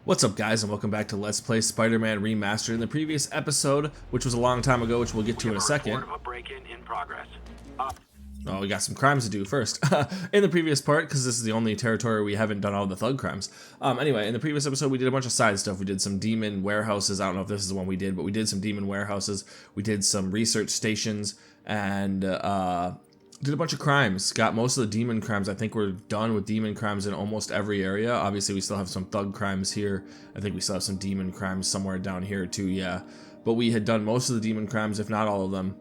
What's up, guys, and welcome back to Let's Play Spider-Man Remastered. In the previous episode, which was a long time ago, which we'll get to in a second. Oh, we got some crimes to do first. In the previous part, because this is the only territory we haven't done all the thug crimes. Anyway, in the previous episode, we did a bunch of side stuff. We did some demon warehouses. I don't know if this is the one we did, but we did some demon warehouses. We did some research stations, and did a bunch of crimes. Got most of the demon crimes. I think we're done with demon crimes in almost every area. Obviously, we still have some thug crimes here. I think we still have some demon crimes somewhere down here too, yeah. But we had done most of the demon crimes, if not all of them.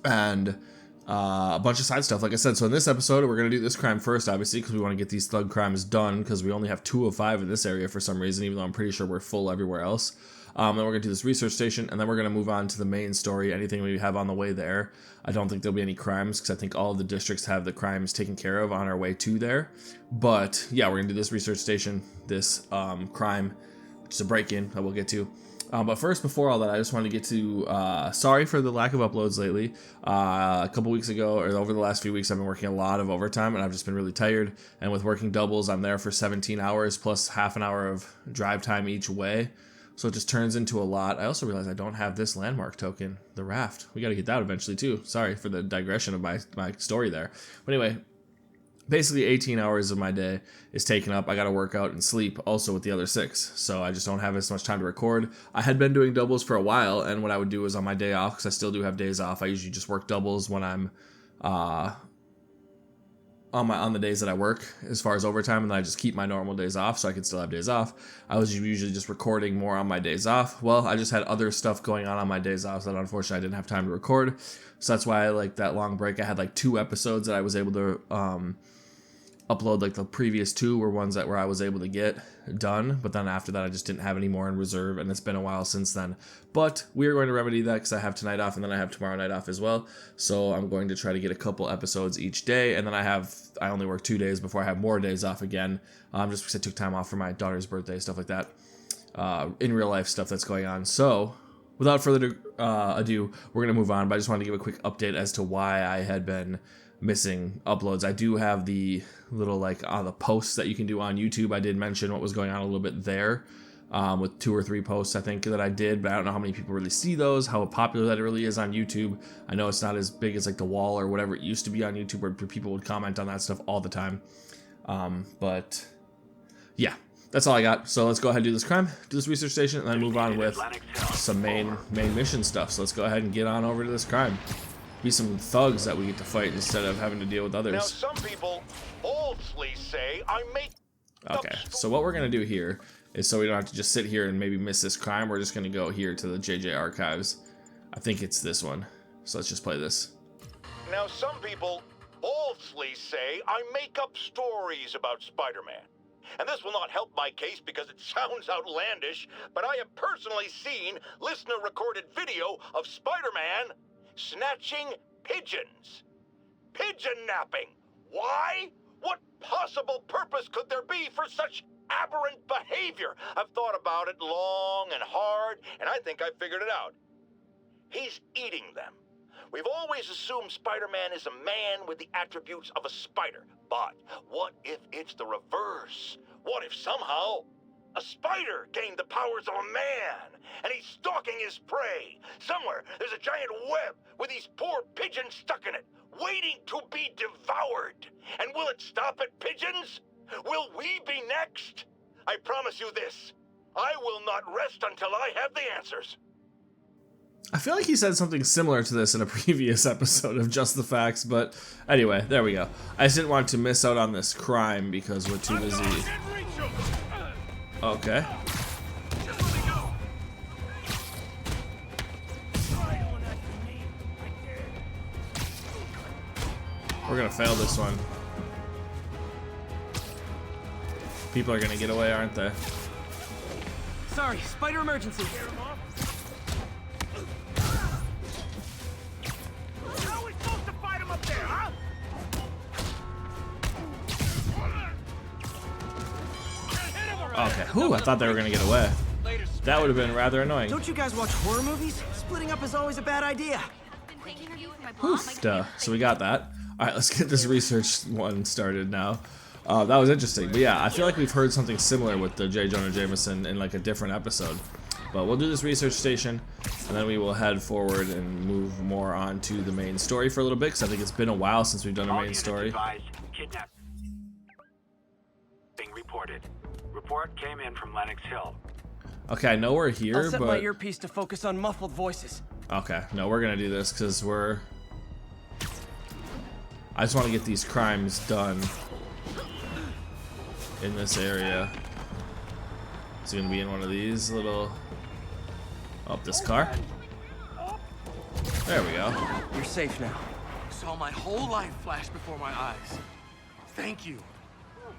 And a bunch of side stuff, like I said. So in this episode, we're going to do this crime first, obviously, because we want to get these thug crimes done, because we only have 2 of 5 in this area for some reason, even though I'm pretty sure we're full everywhere else. Then we're going to do this research station, and then we're going to move on to the main story, anything we have on the way there. I don't think there'll be any crimes, because I think all of the districts have the crimes taken care of on our way to there. But, yeah, we're going to do this research station, this crime, which is a break-in that we'll get to. But first, before all that, I just wanted to get to, sorry for the lack of uploads lately. A couple weeks ago, or over the last few weeks, I've been working a lot of overtime, and I've just been really tired. And with working doubles, I'm there for 17 hours, plus half an hour of drive time each way. So it just turns into a lot. I also realized I don't have this landmark token, the raft. We got to get that eventually, too. Sorry for the digression of my story there. But anyway, basically 18 hours of my day is taken up. I got to work out and sleep also with the other 6. So I just don't have as much time to record. I had been doing doubles for a while, and what I would do is on my day off, because I still do have days off, I usually just work doubles when I'm on the days that I work as far as overtime, and then I just keep my normal days off so I can still have days off. I was usually just recording more on my days off. Well, I just had other stuff going on my days off that unfortunately I didn't have time to record. So that's why I like that long break. I had like 2 episodes that I was able to upload. Like the previous 2 were ones where I was able to get done, but then after that I just didn't have any more in reserve, and it's been a while since then. But we are going to remedy that, because I have tonight off and then I have tomorrow night off as well. So I'm going to try to get a couple episodes each day, and then I only work 2 days before I have more days off again, just because I took time off for my daughter's birthday, stuff like that, in real life stuff that's going on. So without further ado, we're going to move on, but I just wanted to give a quick update as to why I had been missing uploads. I do have the little the posts that you can do on YouTube. I did mention what was going on a little bit there, with 2 or 3 posts I think that I did, but I don't know how many people really see those, how popular that it really is on YouTube. I know it's not as big as like the wall or whatever it used to be on YouTube, where people would comment on that stuff all the time. But yeah, that's all I got. So let's go ahead and do this crime, do this research station, and then move on with some main mission stuff. So let's go ahead and get on over to this crime. Be some thugs that we get to fight instead of having to deal with others. Now, some people falsely say I make. Okay, so what we're gonna do here is, so we don't have to just sit here and maybe miss this crime, we're just gonna go here to the JJ archives. I think it's this one. So let's just play this. Now, some people falsely say I make up stories about Spider-Man. And this will not help my case because it sounds outlandish, but I have personally seen listener-recorded video of Spider-Man snatching pigeons. Pigeon napping. Why? What possible purpose could there be for such aberrant behavior? I've thought about it long and hard, and I think I figured it out. He's eating them. We've always assumed Spider-Man is a man with the attributes of a spider. But what if it's the reverse? What if somehow a spider gained the powers of a man, and he's stalking his prey? Somewhere there's a giant web with these poor pigeons stuck in it, waiting to be devoured. And will it stop at pigeons? Will we be next? I promise you this, I will not rest until I have the answers. I feel like he said something similar to this in a previous episode of Just the Facts, but anyway, there we go. I just didn't want to miss out on this crime because we're too busy. Okay. We're gonna fail this one. People are gonna get away, aren't they? Sorry, spider emergency. How are we supposed to fight him up there, huh? Okay. Whew, I thought they were gonna get away. That would have been rather annoying. Don't you guys watch horror movies? Splitting up is always a bad idea. Oof, duh. So we got that. Alright, let's get this research one started now. That was interesting. But yeah, I feel like we've heard something similar with the J. Jonah Jameson in like a different episode. But we'll do this research station, and then we will head forward and move more on to the main story for a little bit, because I think it's been a while since we've done a main story. Being reported. Report came in from Lenox Hill. Okay, I know we're here, I'll set but my earpiece to focus on muffled voices. okay, no, we're gonna do this because I just want to get these crimes done in this area. It's gonna be in one of these little. Up this car. There we go. You're safe now. Saw my whole life flash before my eyes. Thank you.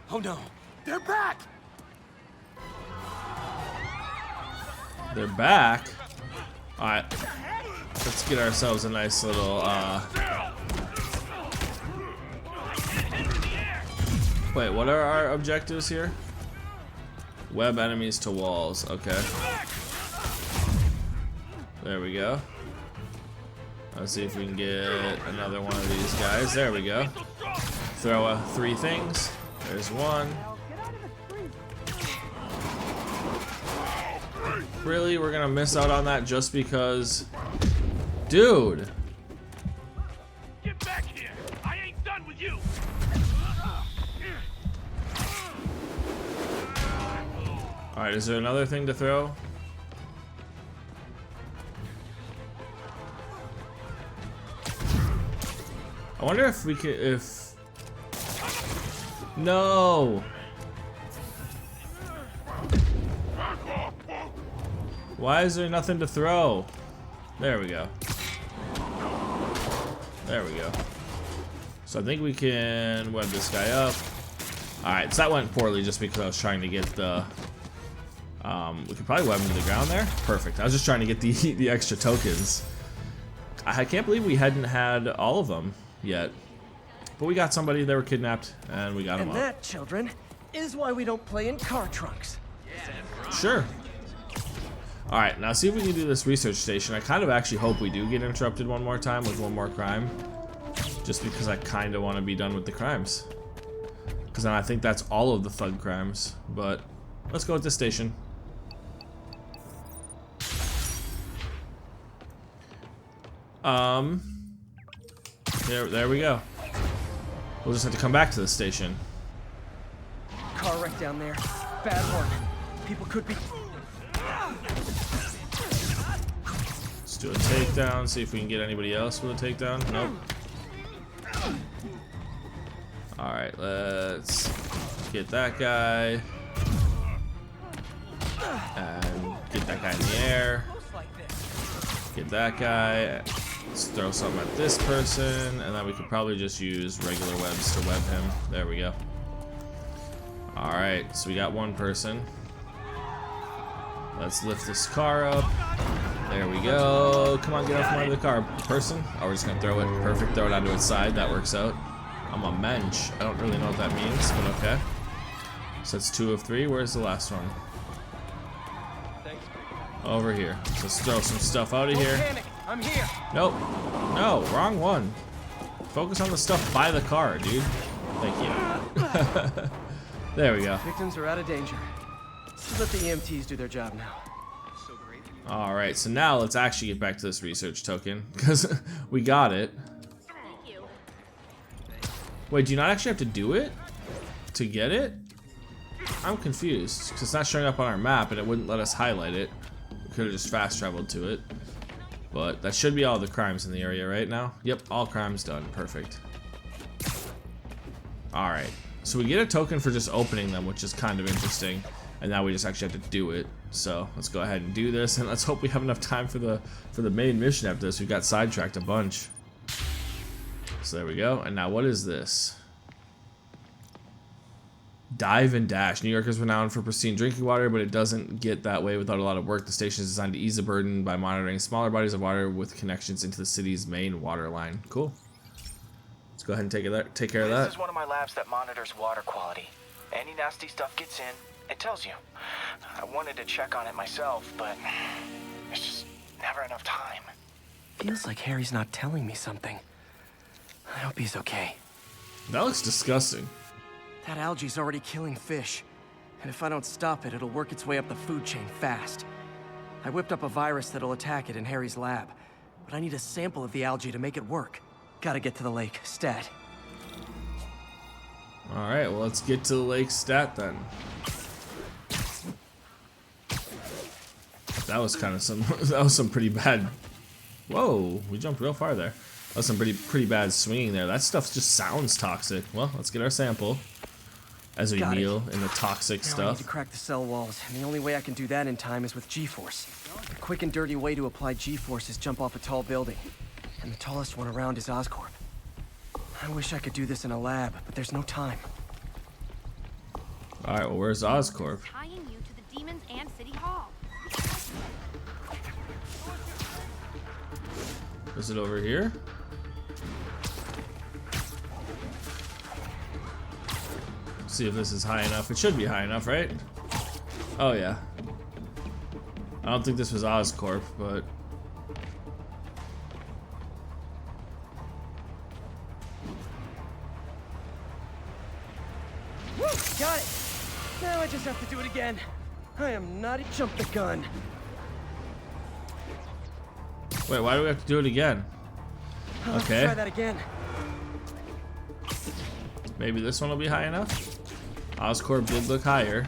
Oh no, they're back! They're back. All right, let's get ourselves a nice little. Wait, what are our objectives here? Web enemies to walls. Okay. There we go. Let's see if we can get another one of these guys. There we go. Throw 3 things. There's one. Really? We're gonna miss out on that just because? Dude! Get back here! I ain't done with you! Alright, is there another thing to throw? I wonder if we could, no! Why is there nothing to throw? There we go. There we go. So I think we can web this guy up. Alright, so that went poorly just because I was trying to get the... we could probably web him to the ground there. Perfect. I was just trying to get the extra tokens. I can't believe we hadn't had all of them yet. But we got somebody, they were kidnapped, and we got them And up. that, children, is why we don't play in car trunks. Sure. Alright, now see if we can do this research station. I kind of actually hope we do get interrupted one more time with one more crime. Just because I kind of want to be done with the crimes. Because then I think that's all of the thug crimes. But let's go with this station. There we go. We'll just have to come back to the station. Car wreck down there. Bad one. People could be... Let's do a takedown, see if we can get anybody else with a takedown. Nope. Alright, let's get that guy. And get that guy in the air. Get that guy. Let's throw something at this person, and then we could probably just use regular webs to web him. There we go. Alright, so we got one person. Let's lift this car up. There we go. Come on, get off my other car. Person? Oh, we're just gonna throw it. Perfect. Throw it onto its side. That works out. I'm a mensch. I don't really know what that means, but okay. So that's 2 of 3. Where's the last one? Over here. So let's throw some stuff out of here. Panic. I'm here. Nope. No, wrong one. Focus on the stuff by the car, dude. Thank you. There we go. Victims are out of danger. Let's let the EMTs do their job now. Alright, so now let's actually get back to this research token, because we got it. Wait, do you not actually have to do it to get it? I'm confused, because it's not showing up on our map and it wouldn't let us highlight it. We could have just fast traveled to it. But that should be all the crimes in the area right now. Yep, all crimes done. Perfect. Alright, so we get a token for just opening them, which is kind of interesting. And now we just actually have to do it. So let's go ahead and do this, and let's hope we have enough time for the main mission after this. We got sidetracked a bunch. So there we go. And now what is this? Dive and dash. New Yorkers renowned for pristine drinking water, but it doesn't get that way without a lot of work. The station is designed to ease the burden by monitoring smaller bodies of water with connections into the city's main water line. Cool. Let's go ahead and take care of that. This is one of my labs that monitors water quality. Any nasty stuff gets in, it tells you. I wanted to check on it myself, but there's just never enough time. Feels like Harry's not telling me something. I hope he's okay. That looks disgusting. That algae's already killing fish. And if I don't stop it, it'll work its way up the food chain fast. I whipped up a virus that'll attack it in Harry's lab. But I need a sample of the algae to make it work. Gotta get to the lake, stat. Alright, well let's get to the lake stat then. That was kind of some pretty bad. Whoa, we jumped real far there. That was some pretty bad swinging there. That stuff just sounds toxic. Well, let's get our sample as we kneel in the toxic Now I need to stuff. crack the cell walls, and the only way I can do that in time is with G-force. The quick and dirty way to apply G-force is jump off a tall building. And the tallest one around is Oscorp. I wish I could do this in a lab, but there's no time. Alright, well where's Oscorp? Tying you to the demons and City Hall. Is it over here? See if this is high enough. It should be high enough, right? Oh yeah. I don't think this was Oscorp, but Woo! Got it! Now I just have to do it again. I am not jump the gun. wait, why do we have to do it again? I'll have to Okay. try that again. Maybe this one will be high enough? Oscorp did look higher.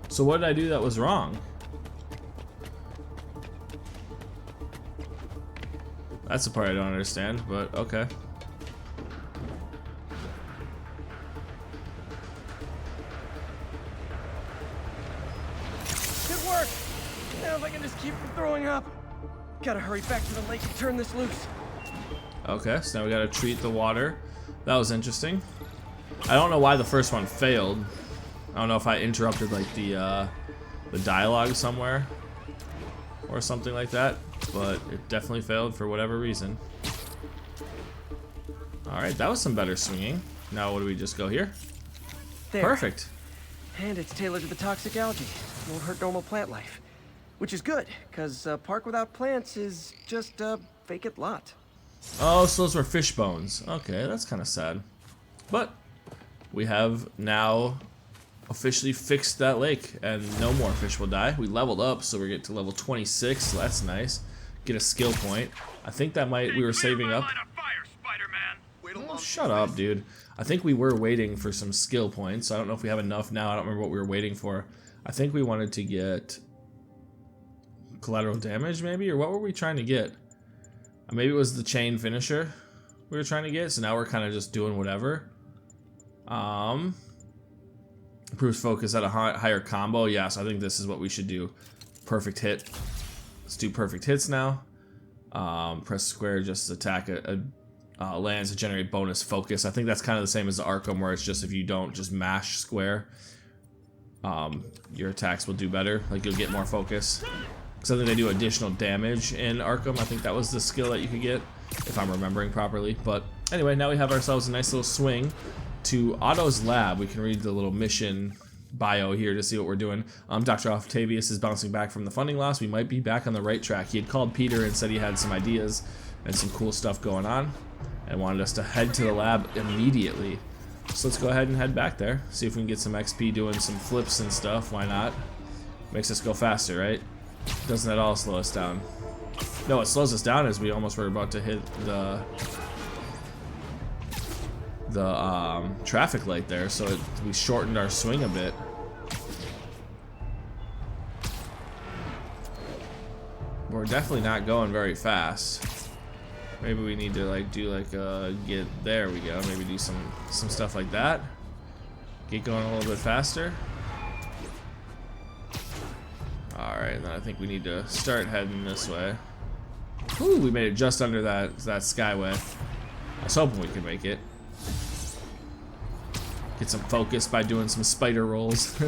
So what did I do that was wrong? That's the part I don't understand, but okay. Good work! Now if I can just keep from throwing up. Gotta hurry back to the lake and turn this loose. Okay, so now we gotta treat the water. That was interesting. I don't know why the first one failed. I don't know if I interrupted like the dialogue somewhere or something like that, but it definitely failed for whatever reason. Alright, that was some better swinging. Now what do we just go here? There. Perfect. And it's tailored to the toxic algae. Won't hurt normal plant life. Which is good, because a park without plants is just a vacant lot. Oh, so those were fish bones. Okay, that's kind of sad. But we have now officially fixed that lake, and no more fish will die. We leveled up, so we get to level 26, so that's nice. Get a skill point. I think that we were saving up. Oh, shut up, dude. I think we were waiting for some skill points. I don't know if we have enough now. I don't remember what we were waiting for. I think we wanted to get collateral damage, maybe? Or what were we trying to get? Maybe it was the chain finisher we were trying to get, so now we're kind of just doing whatever. Improves focus at a higher combo. Yeah, so I think this is what we should do. Perfect hit. Let's do perfect hits now. Press square just to attack lands to generate bonus focus. I think that's kind of the same as the Arkham, where it's just if you don't just mash square, your attacks will do better. Like you'll get more focus. Because I think they do additional damage in Arkham. I think that was the skill that you could get, if I'm remembering properly. But anyway, now we have ourselves a nice little swing to Otto's lab. We can read the little mission bio here to see what we're doing. Dr. Octavius is bouncing back from the funding loss. We might be back on the right track. He had called Peter and said he had some ideas and some cool stuff going on and wanted us to head to the lab immediately. So let's go ahead and head back there. See if we can get some XP doing some flips and stuff. Why not? Makes us go faster, right? Doesn't at all slow us down. No, it slows us down as we almost were about to hit the traffic light there, so we shortened our swing a bit. We're definitely not going very fast. Maybe we need to like do like get there we go. Maybe do some stuff like that. Get going a little bit faster. Alright, then I think we need to start heading this way. Ooh, we made it just under that skyway. I was hoping we could make it. Get some focus by doing some spider rolls.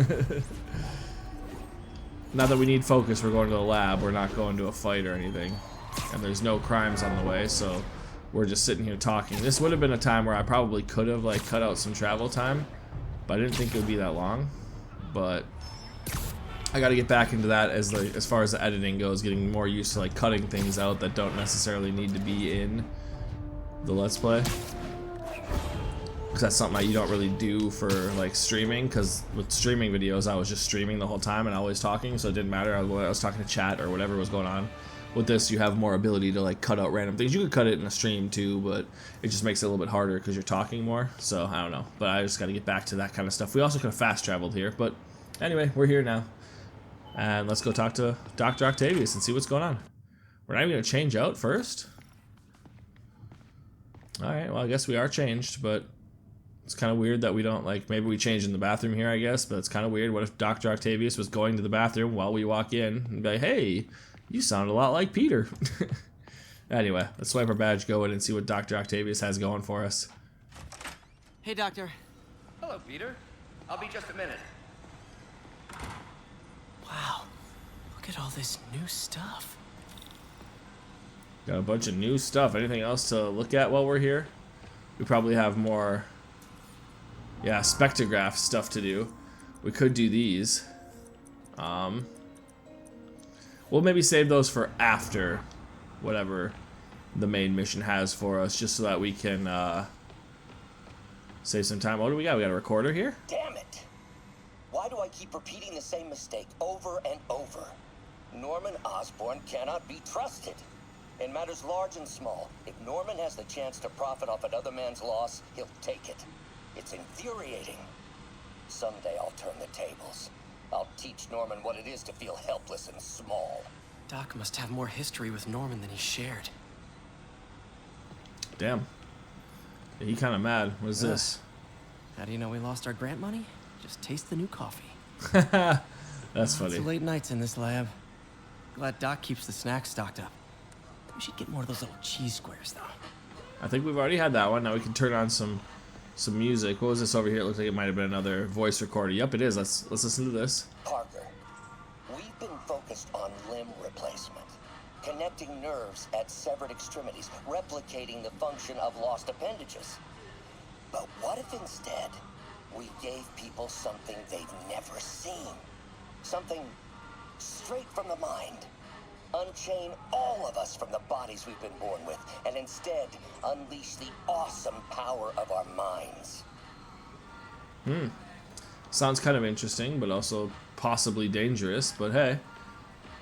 Now that we need focus, we're going to the lab. We're not going to a fight or anything. And there's no crimes on the way, so we're just sitting here talking. This would have been a time where I probably could have like cut out some travel time, but I didn't think it would be that long. But I got to get back into that as far as the editing goes, getting more used to like cutting things out that don't necessarily need to be in the Let's Play. because that's something that you don't really do for like streaming, because with streaming videos I was just streaming the whole time and always talking, so it didn't matter. I was talking to chat or whatever was going on. With this, you have more ability to like cut out random things. You could cut it in a stream too, but it just makes it a little bit harder because you're talking more. So I don't know, but I just got to get back to that kind of stuff. We also could have fast traveled here, but anyway, we're here now, and let's go talk to Dr. Octavius and see what's going on. We're not even gonna change out first. All right, well I guess we are changed, but it's kind of weird that we don't, like, maybe we changed in the bathroom here, I guess, but it's kind of weird. What if Dr. Octavius was going to the bathroom while we walk in and be like, hey, you sound a lot like Peter. Anyway, let's swipe our badge, go in and see what Dr. Octavius has going for us. Hey, Doctor. Hello, Peter. I'll be just a minute. Wow, look at all this new stuff. Got a bunch of new stuff. Anything else to look at while we're here? We probably have more, yeah, spectrograph stuff to do. We could do these. We'll maybe save those for after whatever the main mission has for us, just so that we can save some time. What do we got? We got a recorder here? Damn it! Why do I keep repeating the same mistake over and over? Norman Osborn cannot be trusted. In matters large and small, if Norman has the chance to profit off another man's loss, he'll take it. It's infuriating. Someday I'll turn the tables. I'll teach Norman what it is to feel helpless and small. Doc must have more history with Norman than he shared. Damn. He kind of mad. What is this? How do you know we lost our grant money? Just taste the new coffee. That's funny. It's late nights in this lab. Glad Doc keeps the snacks stocked up. We should get more of those little cheese squares, though. I think we've already had that one. Now we can turn on some music. What was this over here? It looks like it might have been another voice recorder. Yep, it is. Let's listen to this. Parker, we've been focused on limb replacement, connecting nerves at severed extremities, replicating the function of lost appendages. But what if instead we gave people something they've never seen? Something straight from the mind. Unchain all of us from the bodies we've been born with, and instead unleash the awesome power of our minds. Sounds kind of interesting, but also possibly dangerous. But hey,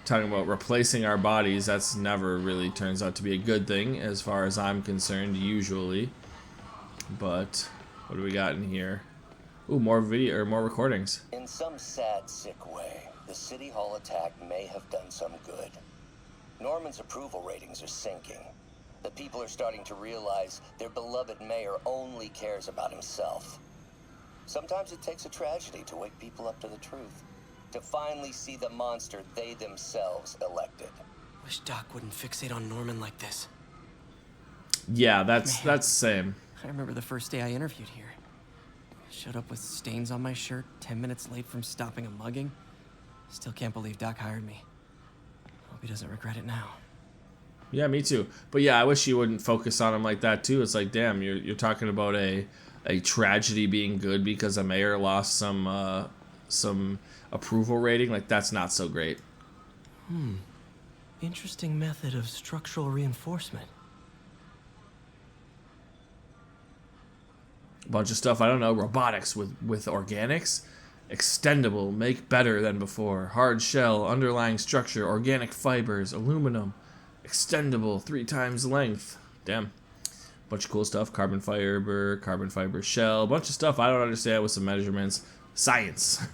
talking about replacing our bodies, that's never really turns out to be a good thing as far as I'm concerned, usually. But what do we got in here? Ooh, more video or more recordings. In some sad, sick way, the City Hall attack may have done some good. Norman's approval ratings are sinking. The people are starting to realize their beloved mayor only cares about himself. Sometimes it takes a tragedy to wake people up to the truth, to finally see the monster they themselves elected. Wish Doc wouldn't fixate on Norman like this. Yeah, that's same. I remember the first day I interviewed here. Showed up with stains on my shirt, 10 minutes late from stopping a mugging. Still can't believe Doc hired me. Hope he doesn't regret it now. Yeah, me too. But yeah, I wish you wouldn't focus on him like that too. It's like, damn, you're talking about a tragedy being good because a mayor lost some approval rating. Like, that's not so great. Interesting method of structural reinforcement. A bunch of stuff, I don't know, robotics with organics. Extendable, make better than before. Hard shell, underlying structure, organic fibers, aluminum. Extendable, 3 times length. Damn. Bunch of cool stuff. Carbon fiber shell. A bunch of stuff I don't understand with some measurements. Science.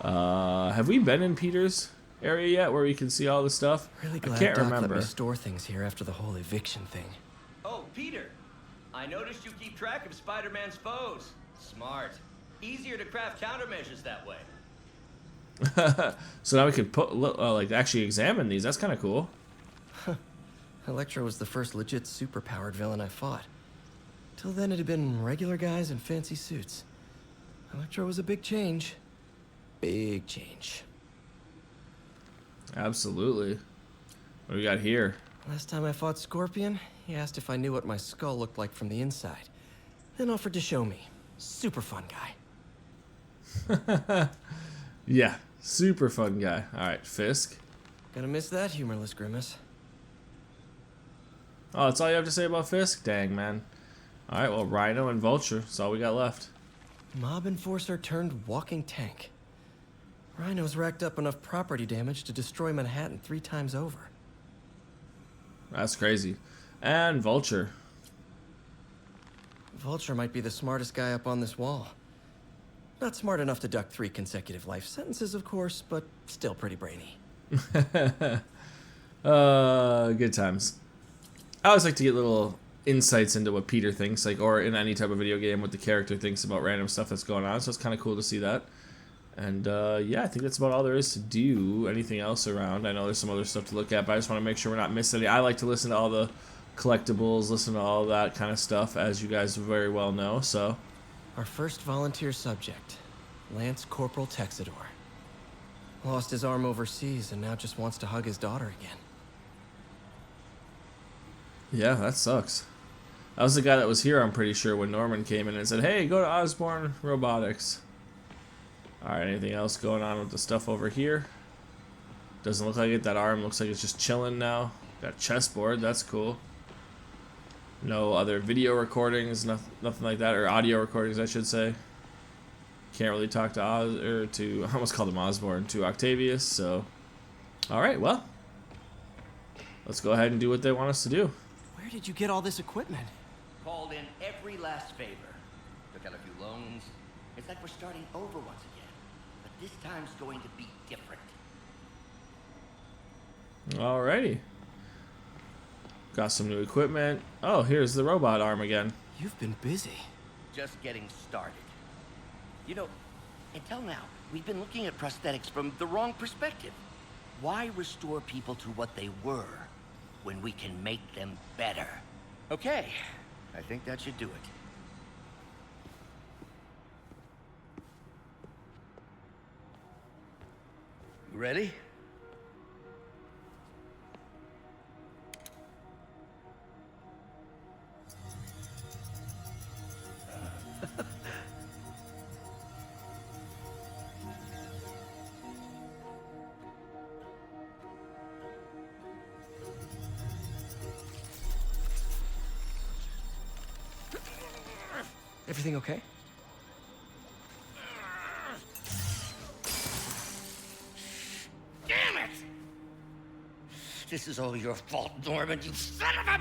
Have we been in Peter's area yet where we can see all this stuff? Really glad I can't Doc remember. let me store things here after the whole eviction thing. Oh, Peter. I noticed you keep track of Spider-Man's foes. Smart. Easier to craft countermeasures that way. So now we can put like actually examine these. That's kind of cool. Electro was the first legit superpowered villain I fought. Till then it had been regular guys in fancy suits. Electro was a big change. Big change. Absolutely. What do we got here? Last time I fought Scorpion, he asked if I knew what my skull looked like from the inside. Then offered to show me. Super fun guy. Yeah, super fun guy. All right, Fisk. Gonna miss that humorless grimace. Oh, that's all you have to say about Fisk? Dang, man. All right, well, Rhino and Vulture. That's all we got left. Mob enforcer turned walking tank. Rhino's racked up enough property damage to destroy Manhattan 3 times over. That's crazy. And Vulture. Vulture might be the smartest guy up on this wall. Not smart enough to duck 3 consecutive life sentences, of course, but still pretty brainy. Good times. I always like to get little insights into what Peter thinks, like, or in any type of video game, what the character thinks about random stuff that's going on. So it's kind of cool to see that. And yeah, I think that's about all there is to do. Anything else around? I know there's some other stuff to look at, but I just want to make sure we're not missing any. I like to listen to all the collectibles, listen to all that kind of stuff, as you guys very well know. So our first volunteer subject, Lance Corporal Texador. Lost his arm overseas and now just wants to hug his daughter again. Yeah, that sucks. That was the guy that was here, I'm pretty sure, when Norman came in and said, hey, go to Osborne Robotics. Alright, anything else going on with the stuff over here? Doesn't look like it. That arm looks like it's just chilling now. Got chessboard, that's cool. No other video recordings, nothing like that, or audio recordings, I should say. Can't really talk to I almost called him Osborne, to Octavius, so. Alright, well. Let's go ahead and do what they want us to do. Where did you get all this equipment? Called in every last favor. Took out a few loans. It's like we're starting over once again. But this time's going to be different. Alrighty. Got some new equipment. Oh, here's the robot arm again. You've been busy. Just getting started. You know, until now, we've been looking at prosthetics from the wrong perspective. Why restore people to what they were when we can make them better? Okay, I think that should do it. You ready? Everything okay? Damn it! This is all your fault, Norman, you son of a...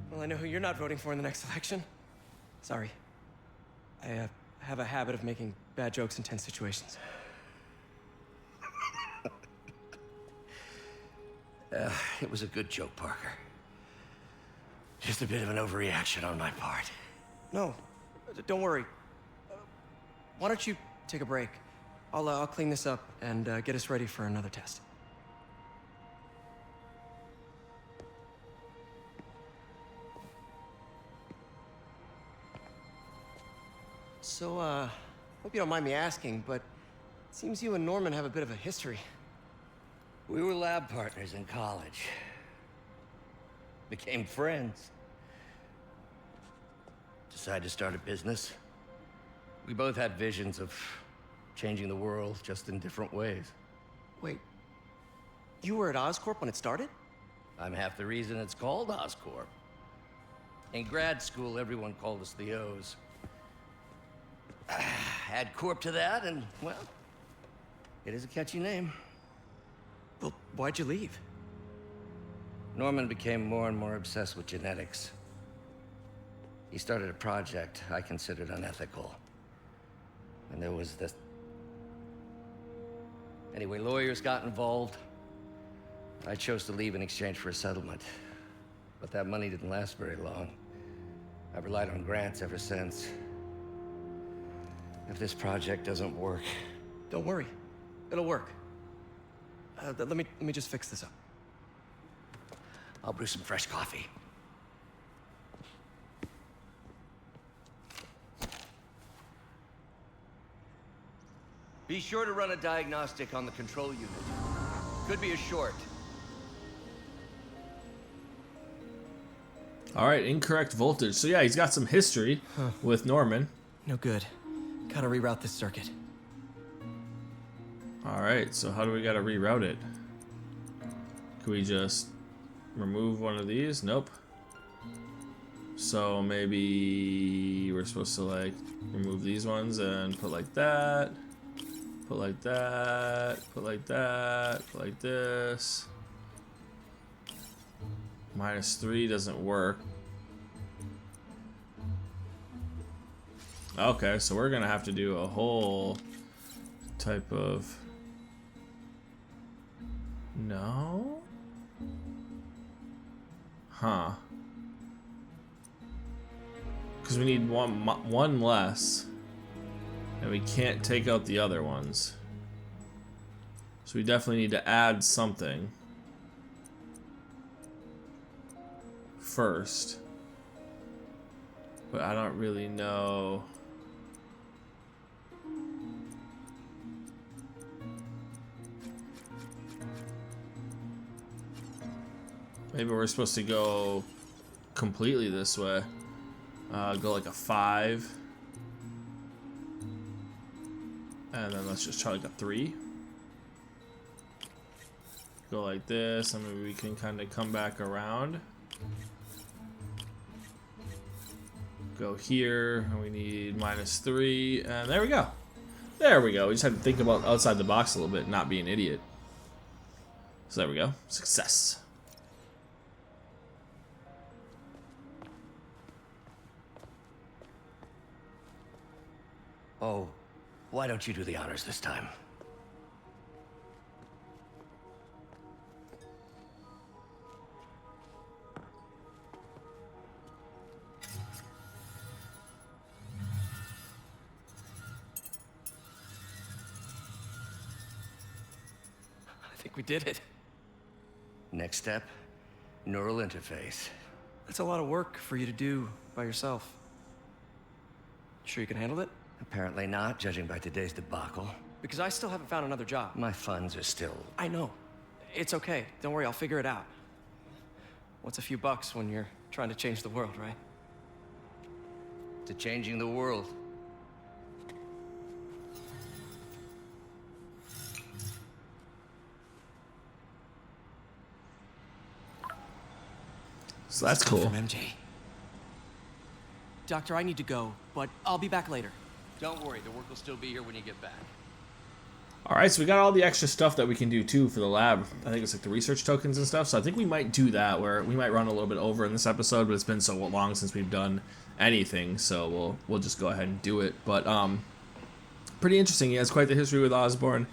Well, I know who you're not voting for in the next election. Sorry. I have a habit of making bad jokes in tense situations. It was a good joke, Parker. Just a bit of an overreaction on my part. No, don't worry. Why don't you take a break? I'll clean this up and get us ready for another test. So, hope you don't mind me asking, but it seems you and Norman have a bit of a history. We were lab partners in college. Became friends. Decided to start a business. We both had visions of changing the world, just in different ways. Wait, you were at Oscorp when it started? I'm half the reason it's called Oscorp. In grad school, everyone called us the O's. Add Corp to that, and, well, it is a catchy name. Well, why'd you leave? Norman became more and more obsessed with genetics. He started a project I considered unethical. And there was this... Anyway, lawyers got involved. I chose to leave in exchange for a settlement. But that money didn't last very long. I've relied on grants ever since. If this project doesn't work... Don't worry. It'll work. Let me just fix this up. I'll brew some fresh coffee. Be sure to run a diagnostic on the control unit. Could be a short. Alright, incorrect voltage. So yeah, he's got some history with Norman. No good. Gotta reroute this circuit. Alright, so how do we gotta reroute it? Can we just remove one of these? Nope. So maybe we're supposed to like remove these ones and put like that. Put like that. Put like that. Put like this. -3 doesn't work. Okay, so we're gonna have to do a whole type of... No? Huh. Because we need one less. And we can't take out the other ones. So we definitely need to add something first. But I don't really know. Maybe we're supposed to go completely this way. Go like a 5. And then let's just try like a 3. Go like this, and maybe we can kind of come back around. Go here, and we need -3, and there we go. There we go. We just had to think about outside the box a little bit, not be an idiot. So there we go. Success. Oh, why don't you do the honors this time? I think we did it. Next step, neural interface. That's a lot of work for you to do by yourself. Sure you can handle it? Apparently not, judging by today's debacle. Because I still haven't found another job. My funds are still... I know. It's okay. Don't worry, I'll figure it out. What's a few bucks when you're trying to change the world, right? to changing the world. So that's cool. From MJ. Doctor, I need to go, but I'll be back later. Don't worry, the work will still be here when you get back. Alright, so we got all the extra stuff that we can do too for the lab. I think it's like the research tokens and stuff, so I think we might do that, where we might run a little bit over in this episode, but it's been so long since we've done anything, so we'll just go ahead and do it. But pretty interesting. He has quite the history with Osborn.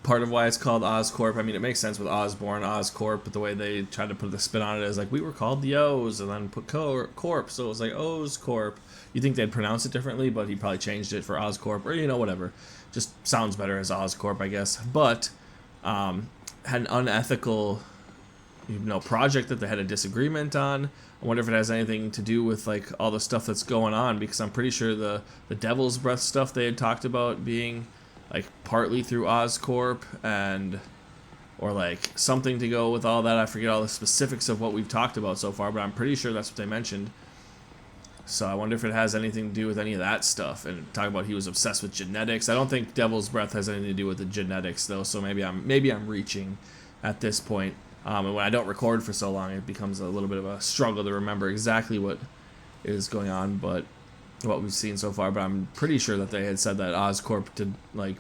Part of why it's called Oscorp. I mean, it makes sense with Osborn, Oscorp, but the way they tried to put the spin on it is like, we were called the O's, and then put Corp, so it was like Oscorp. You think they'd pronounce it differently, but he probably changed it for Oscorp, or, you know, whatever. Just sounds better as Oscorp, I guess. But had an unethical, project that they had a disagreement on. I wonder if it has anything to do with like all the stuff that's going on, because I'm pretty sure the Devil's Breath stuff they had talked about being like partly through Oscorp, or like something to go with all that. I forget all the specifics of what we've talked about so far, but I'm pretty sure that's what they mentioned. So I wonder if it has anything to do with any of that stuff. And talk about he was obsessed with genetics. I don't think Devil's Breath has anything to do with the genetics though. So maybe I'm reaching at this point. And when I don't record for so long, it becomes a little bit of a struggle to remember exactly what is going on, but what we've seen so far. But I'm pretty sure that they had said that Oscorp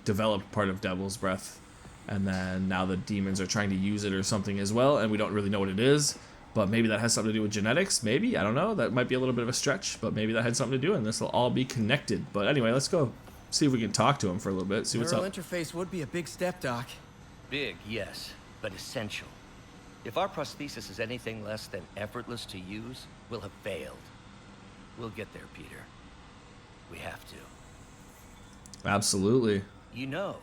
developed part of Devil's Breath, and then now the demons are trying to use it or something as well, and we don't really know what it is. But maybe that has something to do with genetics. Maybe, I don't know. That might be a little bit of a stretch, but maybe that had something to do, and this will all be connected. But anyway, let's go see if we can talk to him for a little bit. See what's up. Neural interface would be a big step, Doc. Big, yes, but essential. If our prosthesis is anything less than effortless to use, we'll have failed. We'll get there, Peter. We have to. Absolutely. You know,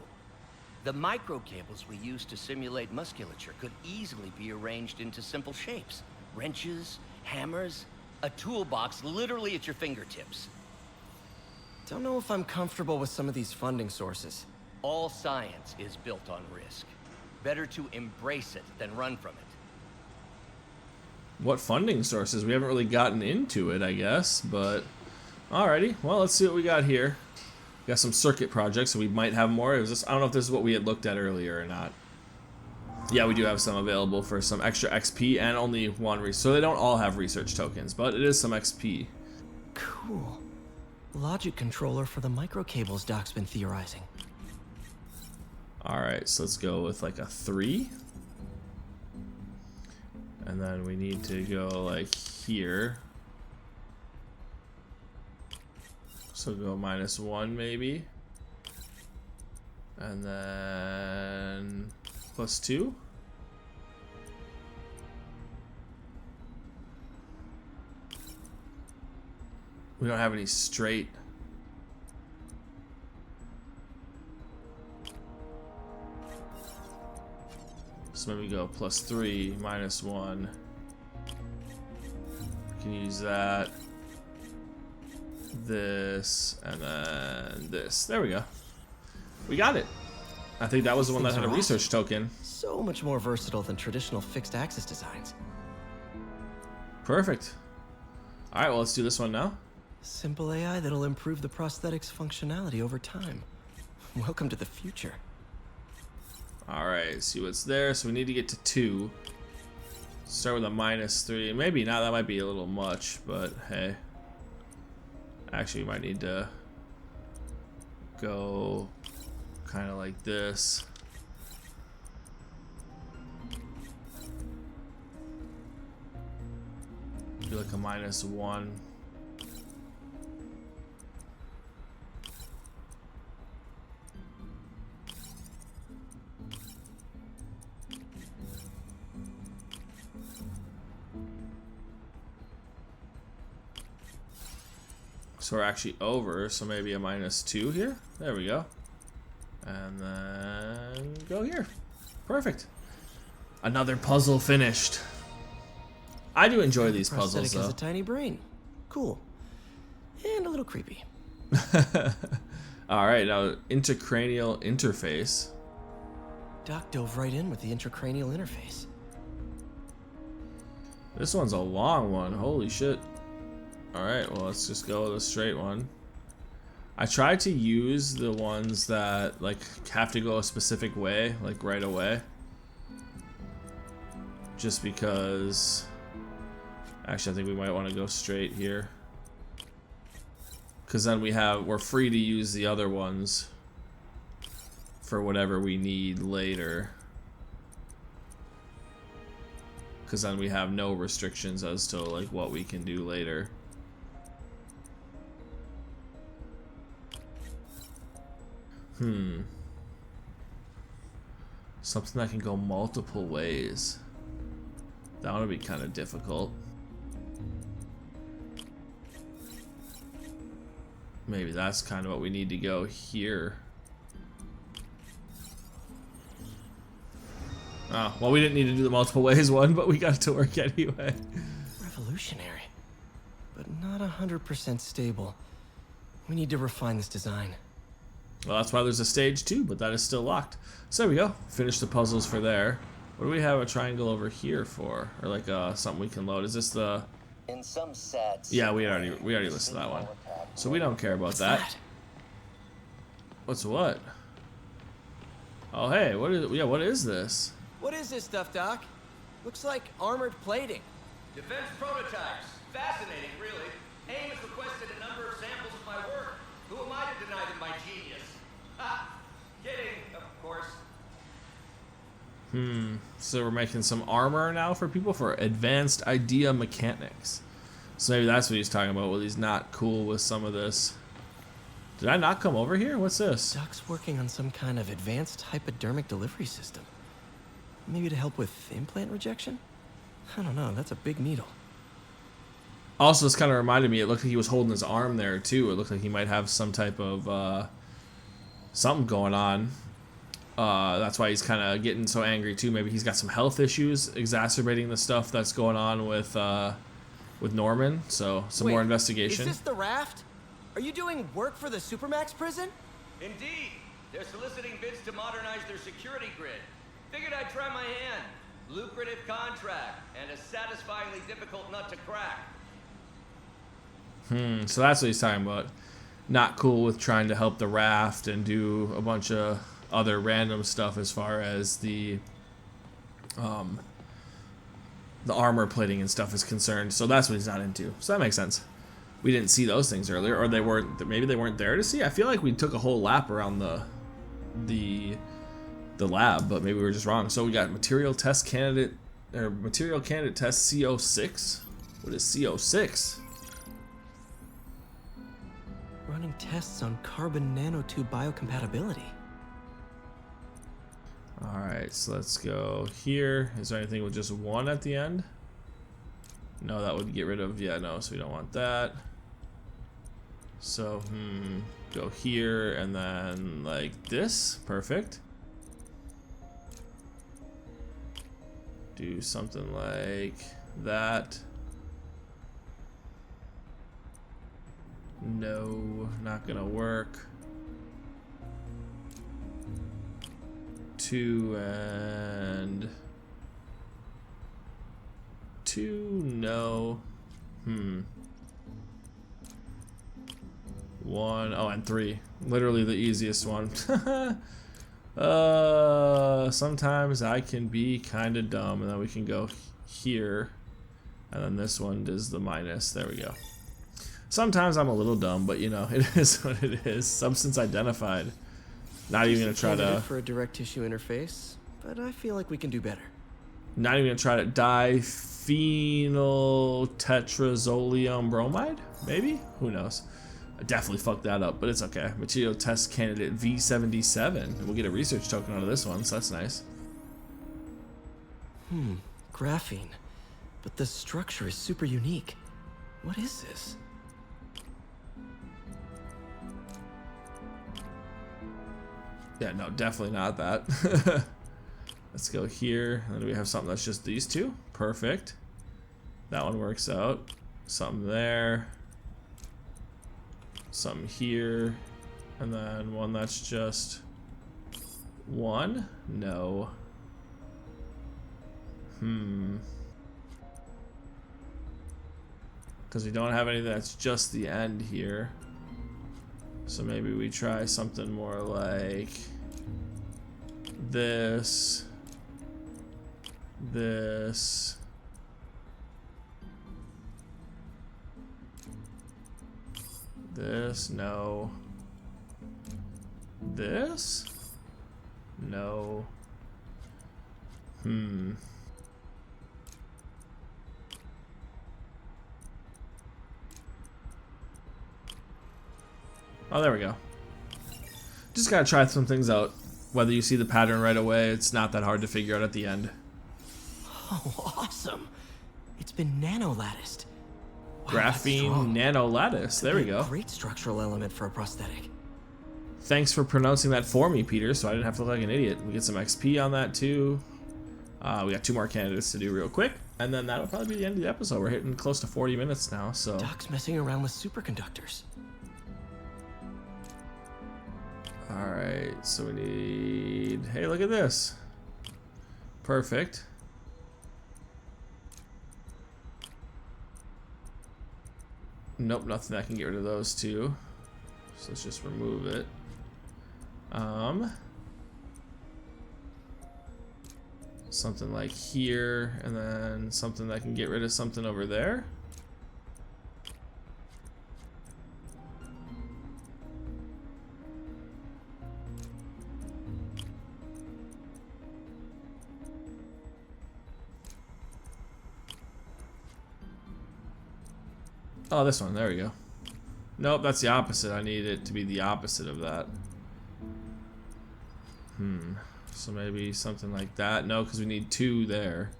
the microcables we use to simulate musculature could easily be arranged into simple shapes. Wrenches, hammers, a toolbox literally at your fingertips. Don't know if I'm comfortable with some of these funding sources. All science is built on risk. Better to embrace it than run from it. What funding sources? We haven't really gotten into it, I guess, but alrighty. Well, let's see what we got here. We got some circuit projects, so we might have more. I don't know if this is what we had looked at earlier or not. Yeah, we do have some available for some extra XP and only one so they don't all have research tokens, but it is some XP. Cool. Logic controller for the microcables Doc's been theorizing. Alright, so let's go with like a 3. And then we need to go like here. So go -1 maybe. And then +2. We don't have any straight. So maybe go +3, -1. We can use that. This, and then this. There we go. We got it. I think that was the one that had a research token. So much more versatile than traditional fixed axis designs. Perfect. Alright, well, let's do this one now. Simple AI that'll improve the prosthetics functionality over time. Welcome to the future. Alright, see what's there. So we need to get to 2. Start with a -3. Maybe not, that might be a little much, but hey. Actually, we might need to go kind of like this. Do like a -1. So we're actually over, so maybe a -2 here. There we go. And then go here. Perfect. Another puzzle finished. I do enjoy these puzzles, Prosthetic has though. a tiny brain. Cool. And a little creepy. Alright, now intracranial interface. Doc dove right in with the intracranial interface. This one's a long one. Holy shit. Alright, well, let's just go with a straight one. I try to use the ones that like have to go a specific way, like right away. Just because actually I think we might want to go straight here. Cause then we're free to use the other ones for whatever we need later. Cause then we have no restrictions as to like what we can do later. Something that can go multiple ways. That would be kind of difficult. Maybe that's kind of what we need to go here. Oh, well, we didn't need to do the multiple ways one, but we got it to work anyway. Revolutionary, but not 100% stable. We need to refine this design. Well, that's why there's a stage 2, but that is still locked. So there we go. Finish the puzzles for there. What do we have a triangle over here for? Or like something we can load? Is this the... In some sad Yeah, we already listed that one. So we don't care about that. What's what? Oh, hey, what is this? What is this stuff, Doc? Looks like armored plating. Defense prototypes. Fascinating, really. AIM has requested a number of samples of my work. Who am I to deny them my genius? Ha! Kidding, of course. So we're making some armor now for people for advanced idea mechanics. So maybe that's what he's talking about. Well, he's not cool with some of this. Did I not come over here? What's this? Doc's working on some kind of advanced hypodermic delivery system. Maybe to help with implant rejection? I don't know, that's a big needle. Also, this kind of reminded me, it looked like he was holding his arm there too. It looked like he might have some type of something going on. That's why he's kind of getting so angry too. Maybe he's got some health issues exacerbating the stuff that's going on with Norman. So some more investigation. Is this the raft? Are you doing work for the Supermax prison? Indeed. They're soliciting bids to modernize their security grid. Figured I'd try my hand. Lucrative contract and a satisfyingly difficult nut to crack. So that's what he's talking about. Not cool with trying to help the raft and do a bunch of other random stuff as far as the the armor plating and stuff is concerned. So that's what he's not into. So that makes sense. We didn't see those things earlier, or they weren't. Maybe they weren't there to see. I feel like we took a whole lap around the lab, but maybe we were just wrong. So we got material test candidate, or material candidate test CO6. What is CO6? Running tests on carbon nanotube biocompatibility. Alright, so let's go here. Is there anything with just 1 at the end? No, that would get rid of, yeah, no, so we don't want that. So, go here and then like this. Perfect. Do something like that. No, not gonna work. 2 and 2, no. 1, oh, and 3. Literally the easiest one. Sometimes I can be kind of dumb, and then we can go here, and then this one is the minus. There we go. Sometimes I'm a little dumb, but you know, it is what it is. Substance identified. Not even gonna try to for a direct tissue interface, but I feel like we can do better. Not even gonna try to diphenyl tetrazolium bromide? Maybe? Who knows? I definitely fucked that up, but it's okay. Material test candidate V77. We'll get a research token out of this one, so that's nice. Graphene. But the structure is super unique. What is this? Yeah, no, definitely not that. Let's go here. And then we have something that's just these two. Perfect. That one works out. Something there. Something here. And then one that's just 1. No. Because we don't have anything that's just the end here. So maybe we try something more like this, this, this, no, this, no, Oh, there we go. Just gotta try some things out. Whether you see the pattern right away, it's not that hard to figure out at the end. Oh, awesome. It's been nano-latticed. Wow, Graphene nano-lattice. There we go. Great structural element for a prosthetic. Thanks for pronouncing that for me, Peter, so I didn't have to look like an idiot. We get some XP on that, too. We got 2 more candidates to do real quick. And then that'll probably be the end of the episode. We're hitting close to 40 minutes now, so... Doc's messing around with superconductors. Alright, so we need... Hey, look at this. Perfect. Nope, nothing that can get rid of those two. So let's just remove it. Something like here, and then something that can get rid of something over there. Oh, this one. There we go. Nope, that's the opposite. I need it to be the opposite of that. So maybe something like that. No, because we need 2 there.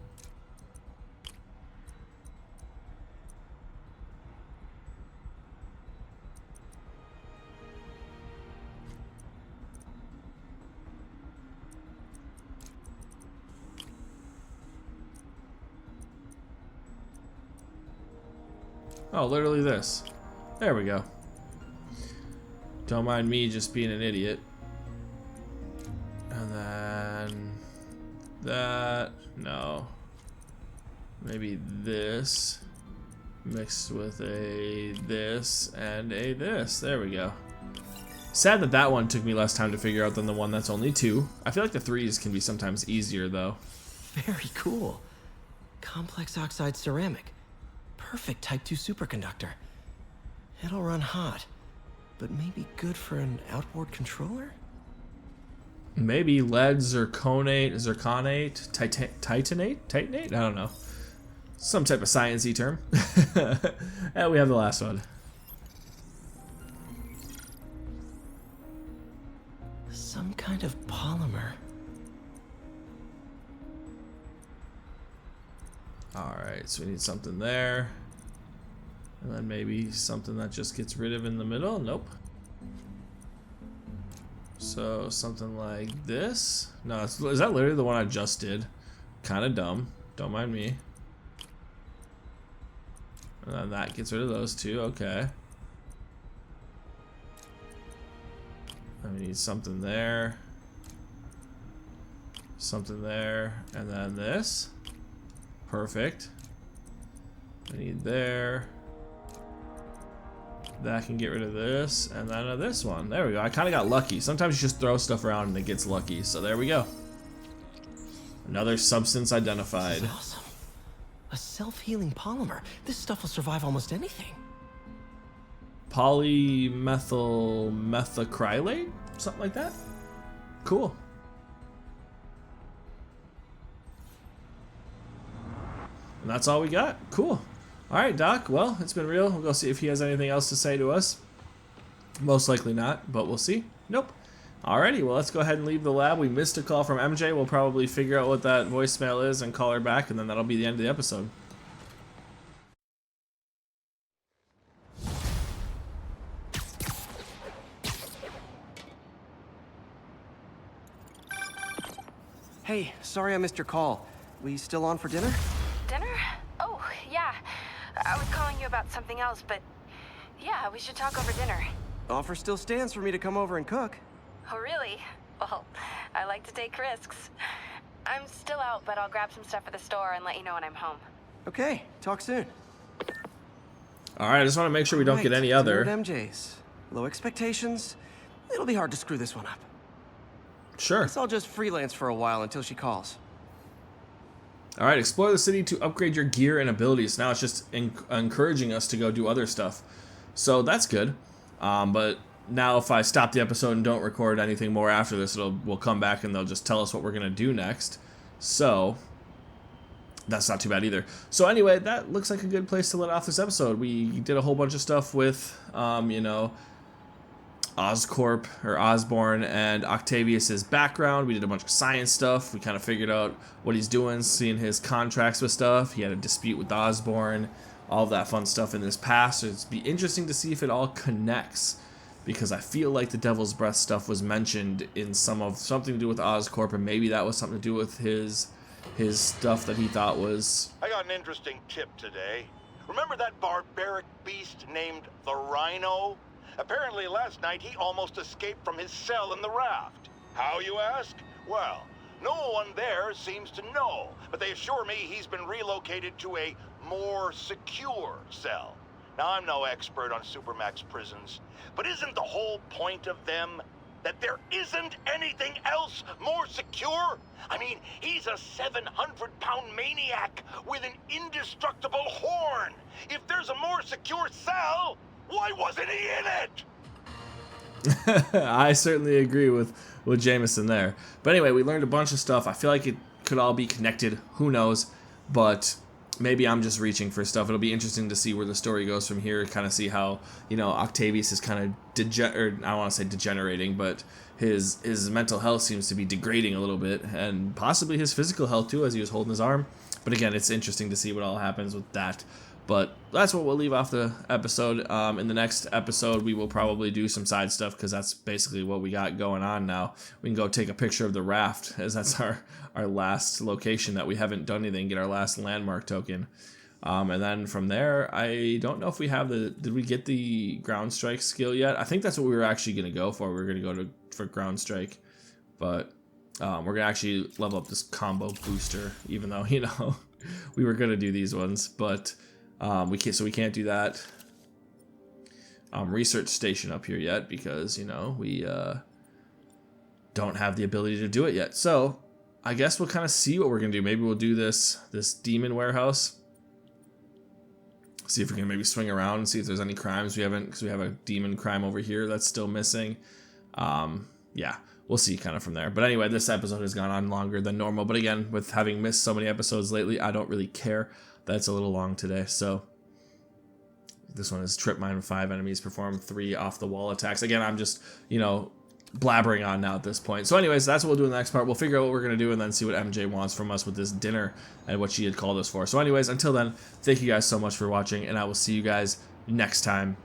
Oh, literally this. There we go. Don't mind me just being an idiot. And then that, no. Maybe this mixed with a this and a this. There we go. Sad that that one took me less time to figure out than the one that's only 2. I feel like the 3s can be sometimes easier though. Very cool. Complex oxide ceramic. Perfect Type 2 superconductor. It'll run hot, but maybe good for an outboard controller? Maybe lead, zirconate, titanate? I don't know. Some type of science-y term. And we have the last one. Some kind of polymer. Alright, so we need something there. And then maybe something that just gets rid of in the middle. Nope. So something like this. No, is that literally the one I just did? Kind of dumb. Don't mind me. And then that gets rid of those two. Okay. And we need something there. Something there. And then this. Perfect. We need there. That can get rid of this, and then this one. There we go. I kind of got lucky. Sometimes you just throw stuff around and it gets lucky. So there we go. Another substance identified. This is awesome. A self-healing polymer. This stuff will survive almost anything. Polymethyl methacrylate? Something like that? Cool. And that's all we got. Cool. Alright, Doc. Well, it's been real. We'll go see if he has anything else to say to us. Most likely not, but we'll see. Nope. Alrighty, well, let's go ahead and leave the lab. We missed a call from MJ. We'll probably figure out what that voicemail is and call her back, and then that'll be the end of the episode. Hey, sorry I missed your call. We still on for dinner? Dinner? Oh, yeah. I was calling you about something else, but yeah, we should talk over dinner. Offer still stands for me to come over and cook. Oh, really? Well, I like to take risks. I'm still out, but I'll grab some stuff at the store and let you know when I'm home. Okay, talk soon. Alright, I just want to make sure we don't get any other. Dinner at MJ's. Low expectations. It'll be hard to screw this one up. Sure. Guess I'll just freelance for a while until she calls. Alright, explore the city to upgrade your gear and abilities. Now it's just encouraging us to go do other stuff. So that's good. But now if I stop the episode and don't record anything more after this, we'll come back and they'll just tell us what we're going to do next. So that's not too bad either. So anyway, that looks like a good place to let off this episode. We did a whole bunch of stuff with, you know, Oscorp or Osborn and Octavius's background. We did a bunch of science stuff. We kind of figured out what he's doing, seeing his contracts with stuff. He had a dispute with Osborn, all of that fun stuff in this past. So it'd be interesting to see if it all connects, because I feel like the Devil's Breath stuff was mentioned in something to do with Oscorp, and maybe that was something to do with his stuff that he thought was. I got an interesting tip today. Remember that barbaric beast named the Rhino? Apparently last night he almost escaped from his cell in the raft. How, you ask? Well, no one there seems to know, but they assure me he's been relocated to a more secure cell. Now, I'm no expert on Supermax prisons, but isn't the whole point of them that there isn't anything else more secure? I mean, he's a 700-pound maniac with an indestructible horn. If there's a more secure cell, why wasn't he in it? I certainly agree with Jameson there. But anyway, we learned a bunch of stuff. I feel like it could all be connected. Who knows? But maybe I'm just reaching for stuff. It'll be interesting to see where the story goes from here. Kind of see how, you know, Octavius is kind of I don't want to say degenerating, but his mental health seems to be degrading a little bit, and possibly his physical health too, as he was holding his arm. But again, it's interesting to see what all happens with that. But that's what we'll leave off the episode. In the next episode, we will probably do some side stuff, because that's basically what we got going on now. We can go take a picture of the raft, as that's our last location that we haven't done anything, get our last landmark token. And then from there, I don't know if we have did we get the ground strike skill yet? I think that's what we were actually going to go for. We were going to go for ground strike. But we're going to actually level up this combo booster, even though, you know, we were going to do these ones. But we can't do that research station up here yet, because, you know, we don't have the ability to do it yet. So I guess we'll kind of see what we're gonna do. Maybe we'll do this demon warehouse. See if we can maybe swing around and see if there's any crimes we haven't, because we have a demon crime over here that's still missing. Yeah, we'll see kind of from there. But anyway, this episode has gone on longer than normal. But again, with having missed so many episodes lately, I don't really care. That's a little long today. So this one is trip mine with 5 enemies, perform 3 off the wall attacks. Again, I'm just, you know, blabbering on now at this point. So anyways, that's what we'll do in the next part. We'll figure out what we're going to do and then see what MJ wants from us with this dinner and what she had called us for. So anyways, until then, thank you guys so much for watching, and I will see you guys next time.